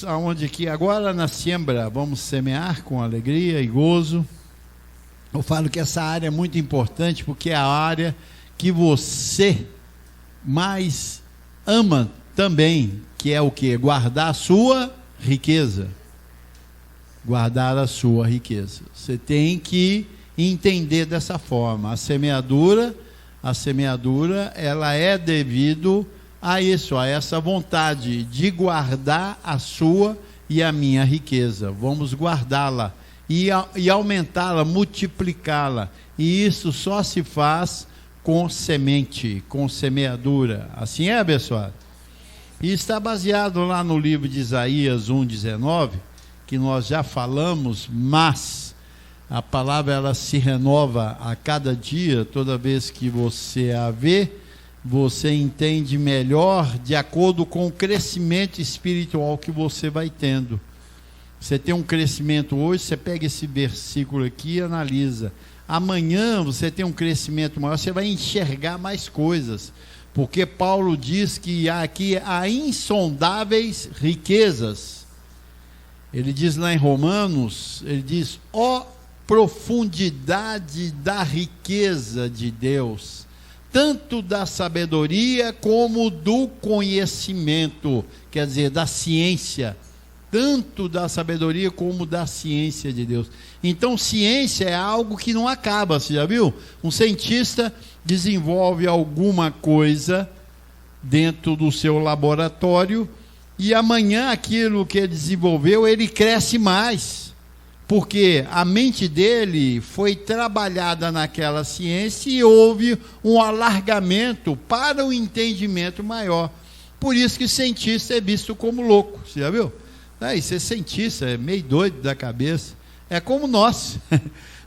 aonde aqui agora na siembra, vamos semear com alegria e gozo. Eu falo que essa área é muito importante porque é a área que você mais ama também, que é o que? Guardar a sua riqueza. Guardar a sua riqueza. Você tem que entender dessa forma. A semeadura, ela é devido a isso, a essa vontade de guardar a sua e a minha riqueza. Vamos guardá-la e aumentá-la, multiplicá-la. E isso só se faz com semente, com semeadura. Assim é, abençoado? E está baseado lá no livro de Isaías 1,19, que nós já falamos, mas a palavra ela se renova a cada dia. Toda vez que você a vê, você entende melhor de acordo com o crescimento espiritual que você vai tendo. Você tem um crescimento hoje, você pega esse versículo aqui e analisa. Amanhã você tem um crescimento maior, você vai enxergar mais coisas. Porque Paulo diz que aqui há insondáveis riquezas. Ele diz lá em Romanos, ele diz, ó profundidade da riqueza de Deus, tanto da sabedoria como do conhecimento, quer dizer, da ciência, tanto da sabedoria como da ciência de Deus. Então, ciência é algo que não acaba, você já viu? Um cientista desenvolve alguma coisa dentro do seu laboratório e amanhã aquilo que ele desenvolveu, ele cresce mais, porque a mente dele foi trabalhada naquela ciência e houve um alargamento para o entendimento maior. Por isso que cientista é visto como louco, você já viu? Aí, ser cientista é meio doido da cabeça. É como nós.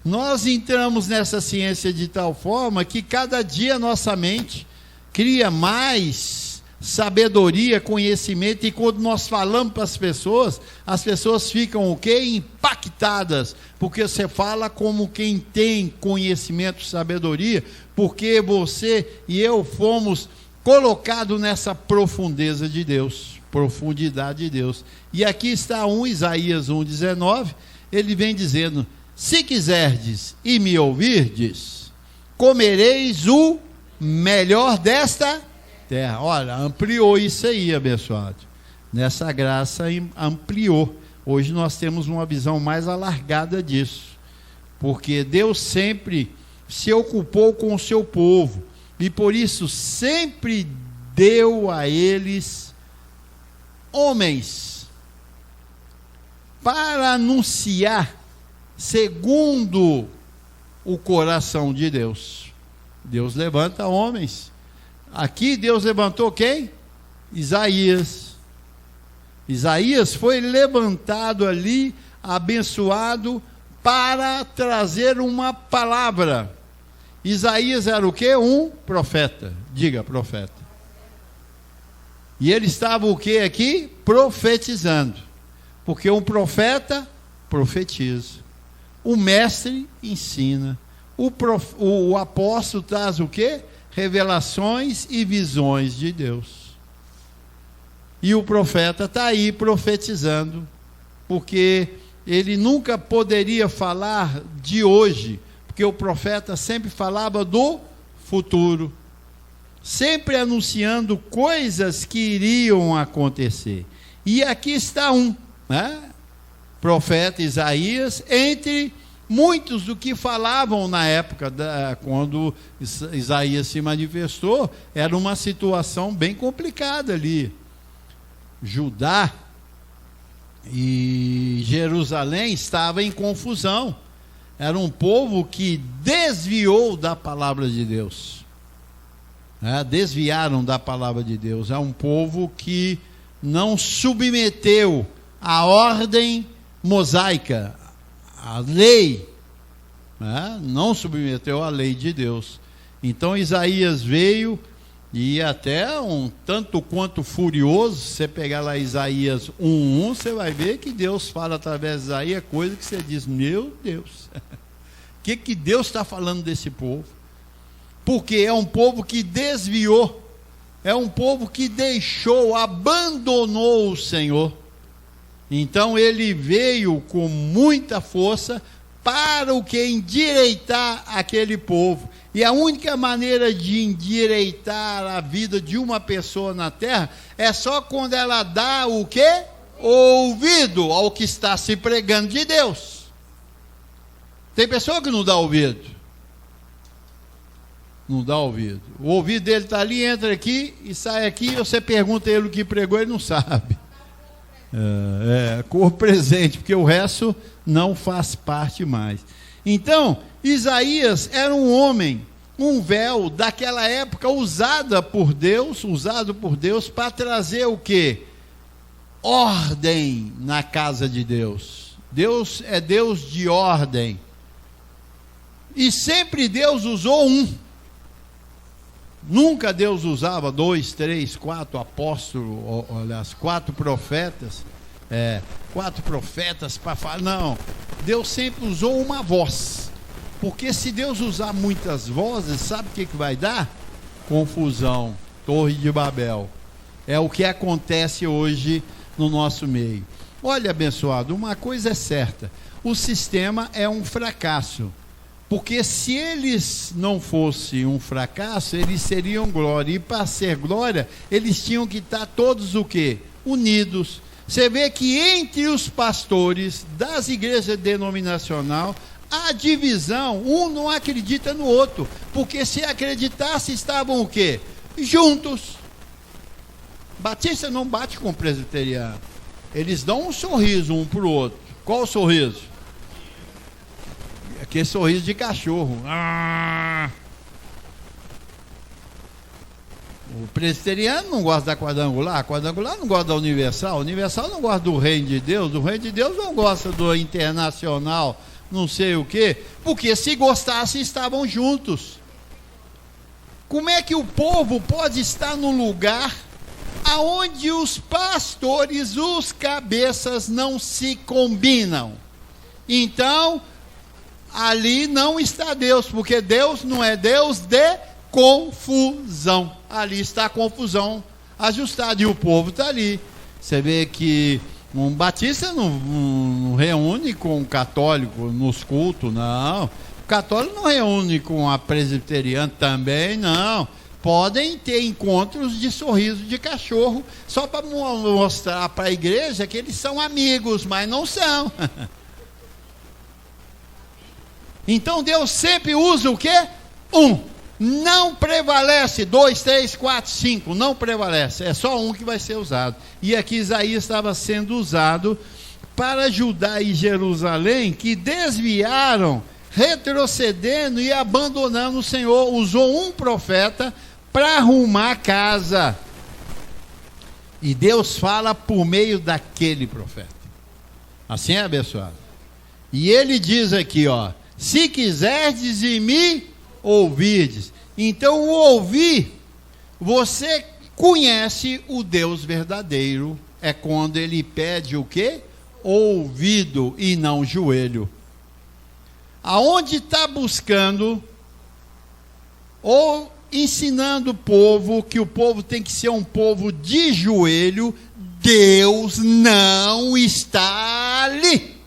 Nós entramos nessa ciência de tal forma que cada dia a nossa mente cria mais sabedoria, conhecimento, e quando nós falamos para as pessoas ficam o quê? Impactadas, porque você fala como quem tem conhecimento, sabedoria, porque você e eu fomos colocados nessa profundeza de Deus, profundidade de Deus. E aqui está Isaías 1,19, ele vem dizendo, se quiserdes e me ouvirdes, comereis o melhor desta terra. Olha, ampliou isso aí, abençoado. Nessa graça ampliou. Hoje nós temos uma visão mais alargada disso, porque Deus sempre se ocupou com o seu povo, e por isso sempre deu a eles homens, para anunciar segundo o coração de Deus. Deus levanta homens. Aqui Deus levantou quem? Isaías. Isaías foi levantado ali, abençoado, para trazer uma palavra. Isaías era o quê? Um profeta. Diga, profeta. E ele estava o quê aqui? Profetizando. Porque um profeta profetiza. O mestre ensina. O apóstolo traz o quê? Revelações e visões de Deus. E o profeta está aí profetizando, porque ele nunca poderia falar de hoje, porque o profeta sempre falava do futuro, sempre anunciando coisas que iriam acontecer. E aqui está profeta Isaías, entre muitos do que falavam na época, quando Isaías se manifestou, era uma situação bem complicada ali. Judá e Jerusalém estavam em confusão. Era um povo que desviou da palavra de Deus. Desviaram da palavra de Deus. É um povo que não submeteu a ordem mosaica, a lei, não submeteu à lei de Deus. Então Isaías veio, e até um tanto quanto furioso. Você pegar lá Isaías 1:1, você vai ver que Deus fala através de Isaías coisa que você diz, meu Deus, o que Deus está falando desse povo? Porque é um povo que desviou, é um povo que deixou, abandonou o Senhor. Então ele veio com muita força para o que? Endireitar aquele povo. E a única maneira de endireitar a vida de uma pessoa na terra é só quando ela dá o quê? Ouvido ao que está se pregando de Deus. Tem pessoa que não dá ouvido. Não dá ouvido. O ouvido dele está ali, entra aqui e sai aqui, você pergunta a ele o que pregou, ele não sabe. Cor presente, porque o resto não faz parte mais. Então, Isaías era um homem, um véu daquela época usado por Deus para trazer o quê? Ordem na casa de Deus. Deus é Deus de ordem. E sempre Deus usou um. Nunca Deus usava 2, 3, 4 apóstolos, aliás, 4 profetas, 4 profetas para falar. Não, Deus sempre usou uma voz. Porque se Deus usar muitas vozes, sabe o que vai dar? Confusão, Torre de Babel. É o que acontece hoje no nosso meio. Olha, abençoado, uma coisa é certa: o sistema é um fracasso. Porque se eles não fossem um fracasso, eles seriam glória. E para ser glória, eles tinham que estar todos o quê? Unidos. Você vê que entre os pastores das igrejas denominacionais, a divisão, um não acredita no outro. Porque se acreditasse, estavam o quê? Juntos. Batista não bate com o presbiteriano. Eles dão um sorriso um para o outro. Qual o sorriso? Aquele sorriso de cachorro. O presbiteriano não gosta da quadrangular, a quadrangular não gosta da universal, a universal não gosta do reino de Deus, o reino de Deus não gosta do internacional, não sei o quê, porque se gostassem estavam juntos. Como é que o povo pode estar no lugar aonde os pastores, os cabeças não se combinam? Então, ali não está Deus, porque Deus não é Deus de confusão. Ali está a confusão ajustada e o povo está ali. Você vê que um batista não reúne com um católico nos cultos, não. O católico não reúne com a presbiteriana também, não. Podem ter encontros de sorriso de cachorro, só para mostrar para a igreja que eles são amigos, mas não são. Então Deus sempre usa o quê? Um. Não prevalece 2, 3, 4, 5. Não prevalece. É só um que vai ser usado. E aqui Isaías estava sendo usado para Judá e Jerusalém, que desviaram, retrocedendo e abandonando o Senhor. Usou um profeta para arrumar a casa. E Deus fala por meio daquele profeta. Assim é, abençoado. E ele diz aqui, ó: se quiserdes e me ouvirdes. Então, o ouvir, você conhece o Deus verdadeiro, é quando ele pede o quê? Ouvido e não joelho. Aonde está buscando ou ensinando o povo que o povo tem que ser um povo de joelho, Deus não está ali.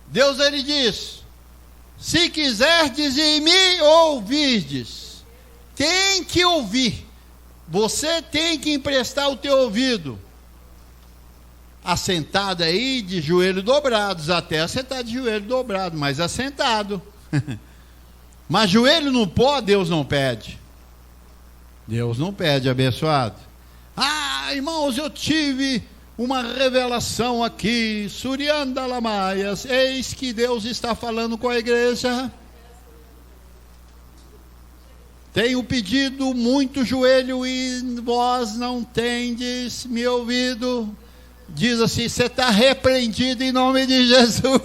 Deus, ele diz: se quiserdes e me ouvirdes. Tem que ouvir. Você tem que emprestar o teu ouvido. Assentado aí, de joelho dobrados. Até você está de joelho dobrado, mas assentado. Mas joelho no pó, Deus não pede. Deus não pede, abençoado. Ah, irmãos, eu tive uma revelação aqui, Surianda Lamaias, eis que Deus está falando com a igreja. Tenho pedido muito joelho e vós não tendes me ouvido. Diz assim: você está repreendido em nome de Jesus.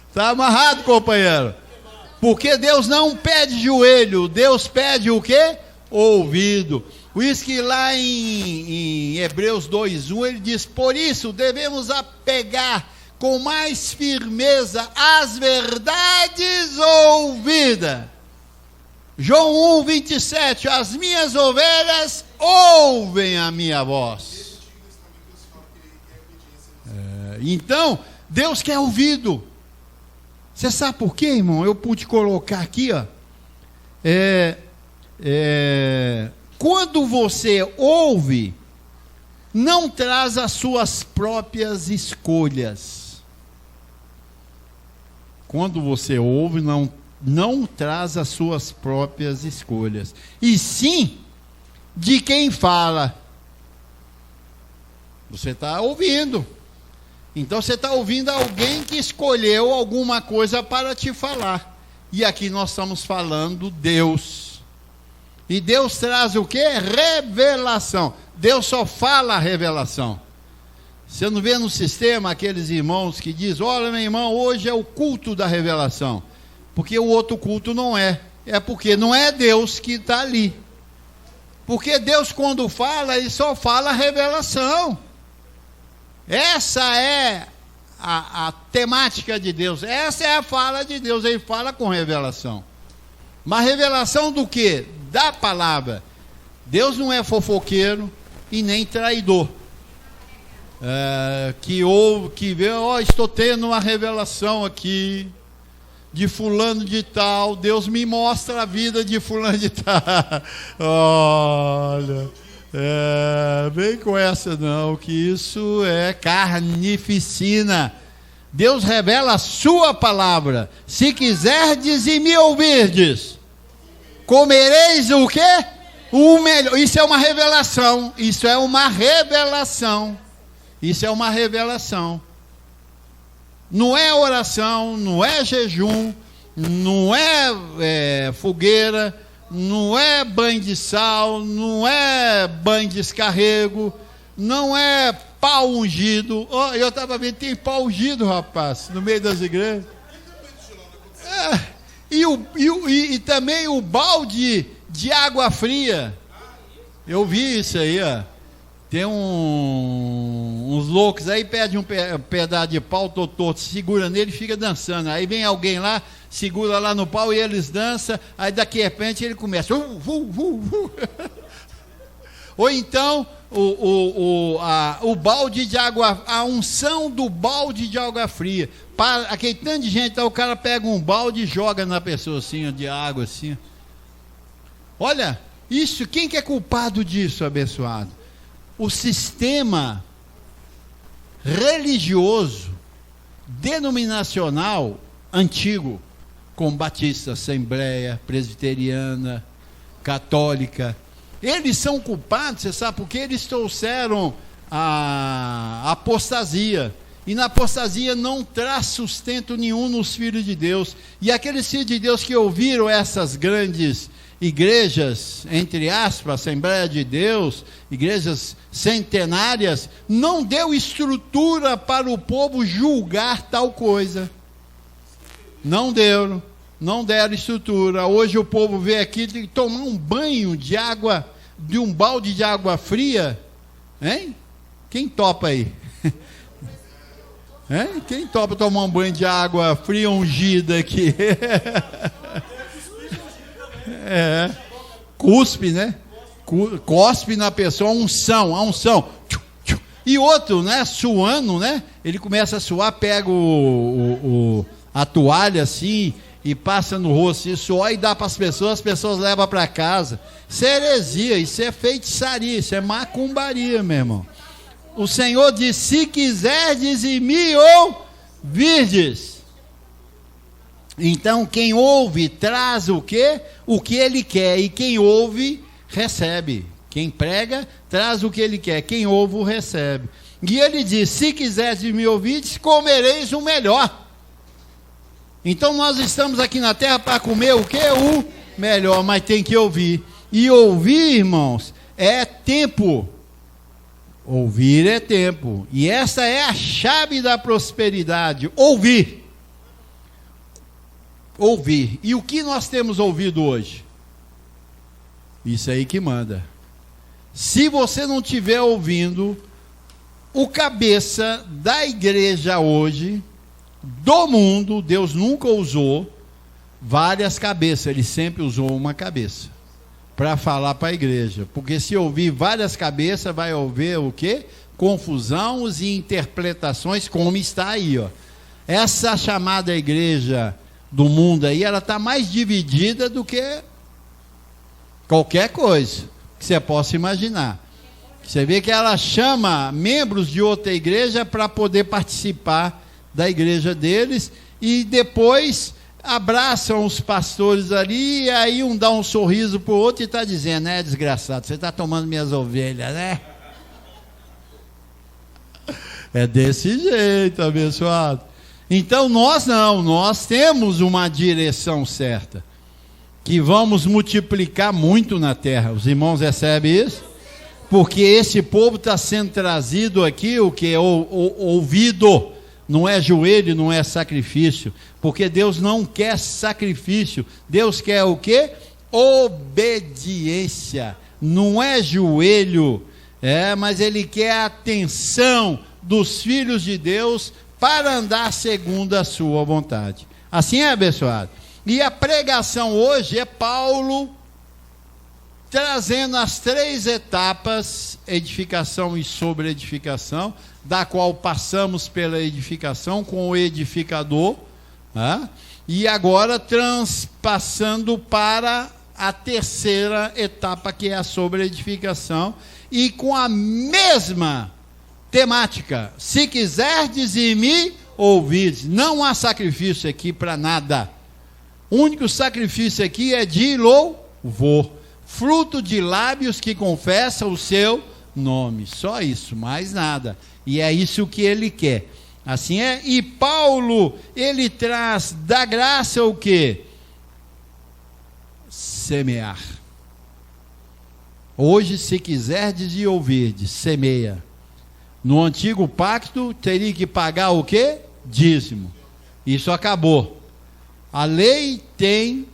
Está amarrado, companheiro. Porque Deus não pede joelho, Deus pede o quê? Ouvido. Por isso que lá em Hebreus 2:1 ele diz: por isso devemos apegar com mais firmeza as verdades ouvidas. João 1:27, as minhas ovelhas ouvem a minha voz. Então, Deus quer ouvido. Você sabe por quê, irmão? Eu pude colocar aqui, ó. Quando você ouve, não traz as suas próprias escolhas. Quando você ouve, não traz as suas próprias escolhas. E sim, de quem fala. Você está ouvindo. Então você está ouvindo alguém que escolheu alguma coisa para te falar. E aqui nós estamos falando Deus. E Deus traz o quê? Revelação. Deus só fala a revelação. Você não vê no sistema aqueles irmãos que dizem: olha, meu irmão, hoje é o culto da revelação. Porque o outro culto não é. É porque não é Deus que está ali. Porque Deus, quando fala, Ele só fala a revelação. Essa é a temática de Deus. Essa é a fala de Deus. Ele fala com revelação. Mas revelação do quê? Da palavra. Deus não é fofoqueiro e nem traidor. Que vê, estou tendo uma revelação aqui de fulano de tal. Deus me mostra a vida de fulano de tal. Olha, vem com essa não, que isso é carnificina. Deus revela a sua palavra. Se quiserdes e me ouvirdes, comereis o quê? O melhor. Isso é uma revelação. Isso é uma revelação. Isso é uma revelação. Não é oração, não é jejum, não é fogueira, não é banho de sal, não é banho de descarrego, não é pau ungido. Eu estava vendo, tem pau ungido, rapaz, no meio das igrejas. E também o balde de água fria. Eu vi isso aí, ó. Tem uns loucos aí, pede um pedaço de pau todo torto, segura nele e fica dançando. Aí vem alguém lá, segura lá no pau e eles dançam. Aí daqui a repente ele começa. Ou então o balde de água, a unção do balde de água fria. Para aquele tanto de gente, o cara pega um balde e joga na pessoa assim, de água assim. Olha, isso, quem que é culpado disso, abençoado? O sistema religioso, denominacional, antigo, com batista, assembleia, presbiteriana, católica. Eles são culpados, você sabe, porque eles trouxeram a apostasia. E na apostasia não traz sustento nenhum nos filhos de Deus. E aqueles filhos de Deus que ouviram essas grandes igrejas, entre aspas, Assembleia de Deus, igrejas centenárias, não deu estrutura para o povo julgar tal coisa. Não deram estrutura. Hoje o povo vê aqui, tem que tomar um banho de água, de um balde de água fria, hein? Quem topa aí? Hein? Quem topa tomar um banho de água fria ungida aqui? Cuspe, né? Cospe na pessoa, a unção. E outro, né? Suando, né? Ele começa a suar, pega a toalha assim e passa no rosto, e suor e dá para as pessoas levam para casa. Isso é heresia, isso é feitiçaria, isso é macumbaria, meu irmão. O Senhor diz: se quiserdes e me ouvirdes. Então quem ouve traz o quê? O que ele quer, e quem ouve recebe. Quem prega traz o que ele quer, quem ouve o recebe. E ele diz: se quiseres me ouvirdes, comereis o melhor. Então nós estamos aqui na terra para comer o quê? O melhor, mas tem que ouvir. E ouvir, irmãos, é tempo. Ouvir é tempo. E essa é a chave da prosperidade. Ouvir. Ouvir. E o que nós temos ouvido hoje? Isso aí que manda. Se você não estiver ouvindo, o cabeça da igreja hoje, do mundo, Deus nunca usou várias cabeças, Ele sempre usou uma cabeça. para falar para a igreja. Porque se ouvir várias cabeças, vai ouvir o quê? Confusões e interpretações, como está aí, ó. Essa chamada igreja do mundo aí, ela está mais dividida do que qualquer coisa que você possa imaginar. Você vê que ela chama membros de outra igreja para poder participar da igreja deles, e depois abraçam os pastores ali, e aí um dá um sorriso para o outro e está dizendo: né, desgraçado, você está tomando minhas ovelhas, né? É desse jeito, abençoado. Então nós não, nós temos uma direção certa, que vamos multiplicar muito na terra. Os irmãos recebem isso? Porque esse povo está sendo trazido aqui, o que? Ouvido, não é joelho, não é sacrifício, porque Deus não quer sacrifício, Deus quer o que? Obediência, não é joelho, mas Ele quer a atenção dos filhos de Deus para andar segundo a sua vontade. Assim é, abençoado. E a pregação hoje é Paulo trazendo as 3 etapas, edificação e sobre-edificação, da qual passamos pela edificação com o edificador, e agora transpassando para a 3ª etapa, que é a sobre-edificação, e com a mesma temática: se quiserdes e me ouvirdes. Não há sacrifício aqui para nada. O único sacrifício aqui é de louvor, fruto de lábios que confessam o seu nome. Só isso, mais nada. E é isso que ele quer. Assim é. E Paulo, ele traz da graça o quê? Semear. Hoje, se quiserdes e ouvirdes, semeia. No antigo pacto, teria que pagar o quê? Dízimo. Isso acabou. A lei tem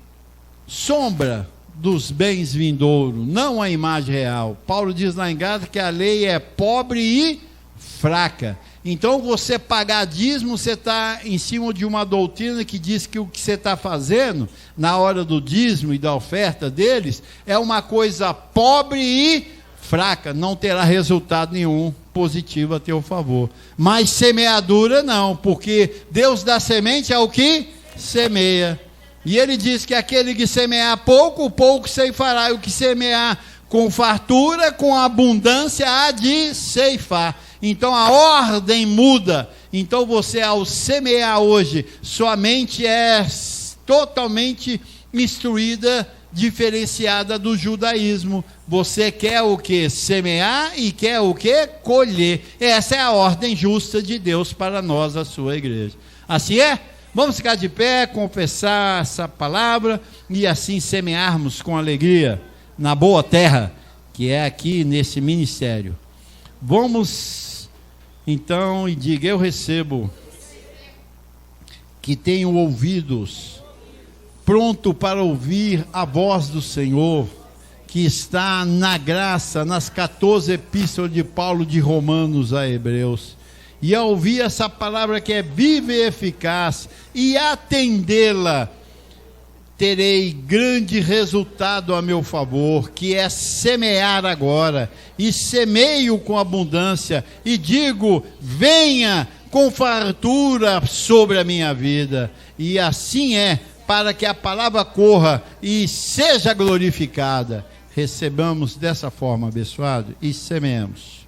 sombra dos bens vindouros, não a imagem real. Paulo diz lá em Gálatas que a lei é pobre e fraca. Então, você pagar dízimo, você está em cima de uma doutrina que diz que o que você está fazendo na hora do dízimo e da oferta deles é uma coisa pobre e fraca, não terá resultado nenhum positivo a teu favor. Mas semeadura não, porque Deus dá semente ao que semeia. E ele diz que aquele que semear pouco, pouco ceifará, e o que semear com fartura, com abundância, há de ceifar. Então a ordem muda. Então você, ao semear hoje, sua mente é totalmente instruída, diferenciada do judaísmo. Você quer o que? Semear, e quer o que? Colher. Essa é a ordem justa de Deus para nós, a sua igreja. Assim é? Vamos ficar de pé, confessar essa palavra e assim semearmos com alegria na boa terra, que é aqui nesse ministério. Vamos então, e diga: eu recebo, que tenho ouvidos pronto para ouvir a voz do Senhor, que está na graça, nas 14 epístolas de Paulo de Romanos a Hebreus. E ao ouvir essa palavra que é viva e eficaz, e atendê-la, terei grande resultado a meu favor, que é semear agora, e semeio com abundância, e digo: venha com fartura sobre a minha vida. E assim é, para que a palavra corra e seja glorificada. Recebamos dessa forma, abençoado, e semeemos.